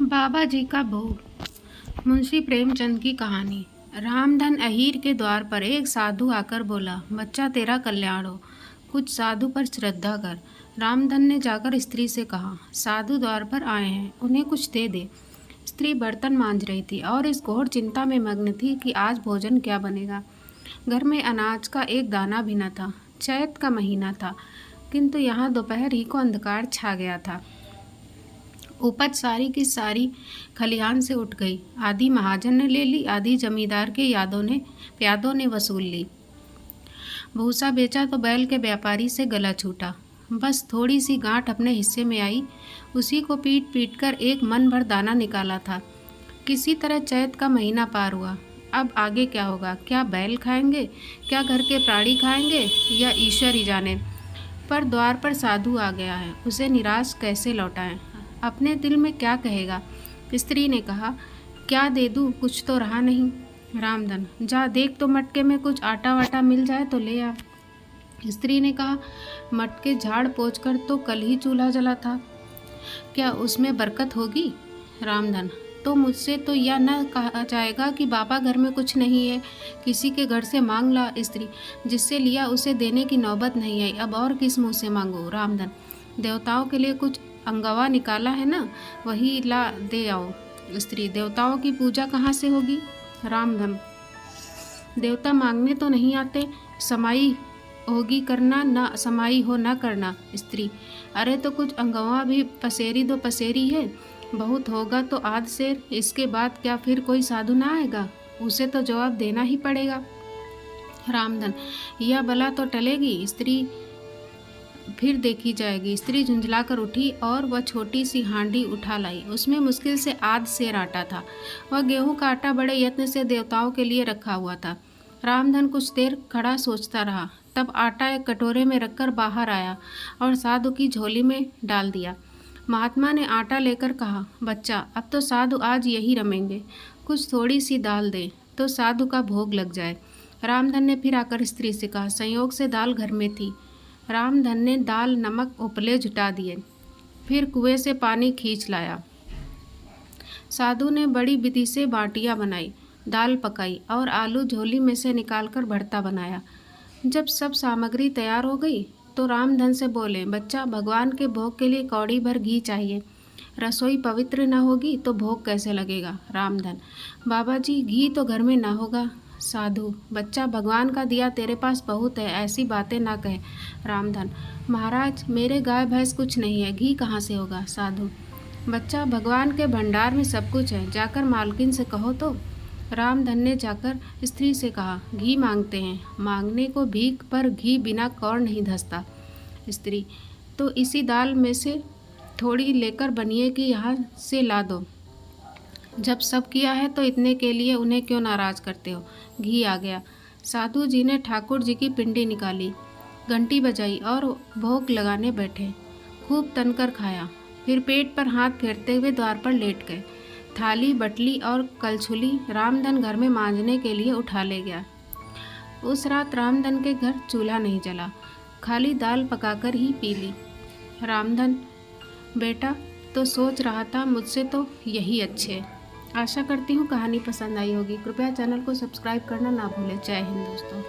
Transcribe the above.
बाबा जी का भोग। मुंशी प्रेमचंद की कहानी। रामधन अहीर के द्वार पर एक साधु आकर बोला, बच्चा तेरा कल्याण हो, कुछ साधु पर श्रद्धा कर। रामधन ने जाकर स्त्री से कहा, साधु द्वार पर आए हैं, उन्हें कुछ दे दे। स्त्री बर्तन मांज रही थी और इस घोर चिंता में मग्न थी कि आज भोजन क्या बनेगा। घर में अनाज का एक दाना भी न था। चैत का महीना था, किंतु यहाँ दोपहर ही को अंधकार छा गया था। उपज सारी की सारी खलिहान से उठ गई। आधी महाजन ने ले ली, आधी जमींदार के प्यादों ने वसूल ली। भूसा बेचा तो बैल के व्यापारी से गला छूटा। बस थोड़ी सी गांठ अपने हिस्से में आई, उसी को पीट पीट कर एक मन भर दाना निकाला था। किसी तरह चैत का महीना पार हुआ। अब आगे क्या होगा? क्या बैल खाएंगे, क्या घर के प्राणी खाएंगे, या ईश्वर ही जाने। पर द्वार पर साधु आ गया है, उसे निराश कैसे लौटाएं? अपने दिल में क्या कहेगा? स्त्री ने कहा, क्या दे दूँ, कुछ तो रहा नहीं। रामधन, जा देख तो मटके में कुछ आटा वाटा मिल जाए तो ले आ। स्त्री ने कहा, मटके झाड़ पोंछ कर तो कल ही चूल्हा जला था, क्या उसमें बरकत होगी? रामधन, तो मुझसे तो यह न कहा जाएगा कि बाबा घर में कुछ नहीं है, किसी के घर से मांग ला। स्त्री, जिससे लिया उसे देने की नौबत नहीं आई, अब और किस मुँह से मांगो? रामधन, देवताओं के लिए कुछ अंगवा निकाला है ना, वही ला दे आओ। स्त्री, देवताओं की पूजा कहाँ से होगी? रामधन, देवता मांगने तो नहीं आते, समाई होगी करना, ना समाई हो ना करना। स्त्री, अरे तो कुछ अंगवा भी पसेरी दो, पसेरी है, बहुत होगा तो आध सेर, इसके बाद क्या फिर कोई साधु ना आएगा? उसे तो जवाब देना ही पड़ेगा। रामधन, यह बला तो टलेगी, स्त्री फिर देखी जाएगी। स्त्री झुंझला कर उठी और वह छोटी सी हांडी उठा लाई। उसमें मुश्किल से आध सेर आटा था। वह गेहूं का आटा बड़े यत्न से देवताओं के लिए रखा हुआ था। रामधन कुछ देर खड़ा सोचता रहा, तब आटा एक कटोरे में रखकर बाहर आया और साधु की झोली में डाल दिया। महात्मा ने आटा लेकर कहा, बच्चा अब तो साधु आज यही रमेंगे, कुछ थोड़ी सी दाल दे तो साधु का भोग लग जाए। रामधन ने फिर आकर स्त्री से कहा, संयोग से दाल घर में थी। रामधन ने दाल नमक उपले जुटा दिए, फिर कुएं से पानी खींच लाया। साधु ने बड़ी विधि से बाटियां बनाई, दाल पकाई और आलू झोली में से निकालकर भरता बनाया। जब सब सामग्री तैयार हो गई तो रामधन से बोले, बच्चा भगवान के भोग के लिए कौड़ी भर घी चाहिए, रसोई पवित्र न होगी तो भोग कैसे लगेगा? रामधन, बाबा जी घी तो घर में ना होगा। साधु, बच्चा भगवान का दिया तेरे पास बहुत है, ऐसी बातें ना कहे। रामधन, महाराज मेरे गाय भैंस कुछ नहीं है, घी कहाँ से होगा? साधु, बच्चा भगवान के भंडार में सब कुछ है, जाकर मालकिन से कहो तो। रामधन ने जाकर स्त्री से कहा, घी मांगते हैं। मांगने को भीख, पर घी बिना कौड़ नहीं धसता। स्त्री, तो इसी दाल में से थोड़ी लेकर बनिए कि यहाँ से ला दो। जब सब किया है तो इतने के लिए उन्हें क्यों नाराज करते हो? घी आ गया। साधु जी ने ठाकुर जी की पिंडी निकाली, घंटी बजाई और भोग लगाने बैठे। खूब तनकर खाया, फिर पेट पर हाथ फेरते हुए द्वार पर लेट गए। थाली, बटली और कलछुली रामधन घर में मांजने के लिए उठा ले गया। उस रात रामधन के घर चूल्हा नहीं जला, खाली दाल पकाकर ही पी ली। रामधन बेटा तो सोच रहा था मुझसे तो यही अच्छे। आशा करती हूँ कहानी पसंद आई होगी। कृपया चैनल को सब्सक्राइब करना ना भूलें। जय हिंद दोस्तों।